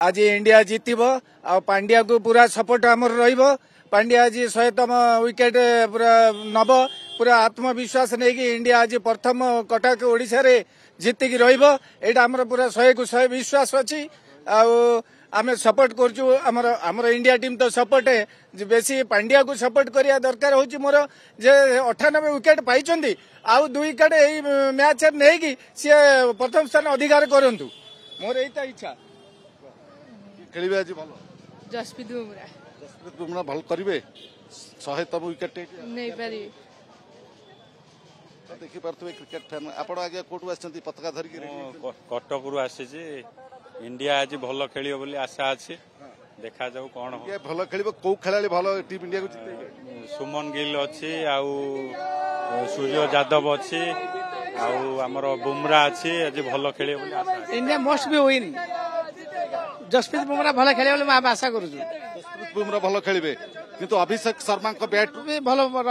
आज इंडिया जीतब आ पांड्या को पूरा सपोर्ट आमर रहिबो। पांड्या आज 100तम विकेट पूरा नब पूरा आत्मविश्वास नहीं कि इंडिया आज प्रथम कटक ओडिशा रे जीतिकी रहिबो। एटा हमर पूरा 100 को 100 विश्वास अछि। आमे सपोर्ट करछु। हमर इंडिया टीम तो सपोर्ट है बेसी पांड्या को सपोर्ट करिया दरकार होची। मोर जे 98 विकेट पाइचंदी आउ 2 विकेट एई मैच नै कि से प्रथम स्थान अधिकार करंतु। मोर एटा इच्छा खेलिबे आज भलो। जसप्रीत बुमराह भल करिवे 100तम विकेट नहीं पारी। देखि पारथुवे क्रिकेट फैन आपण आगे कोटु आछंती पताका धरि के कटक रु आसी इंडिया आज भल खेलियो बोली आशा अछि। देखा जाऊ कोन हो। ये भल खेलिबो को खेलाली भल टीम इंडिया को जितैबे। सुमन गिल अछि आउ सूर्य यादव अछि आउ हमर बुमराह अछि। आज भल खेलियो बोली Asha. India must be win. Jasprit Bumrah भल खेले बोली आशा करू। जसप्रीत बुमराह भल खेलिबे किंतु अभिषेक शर्मा को बैट भल रन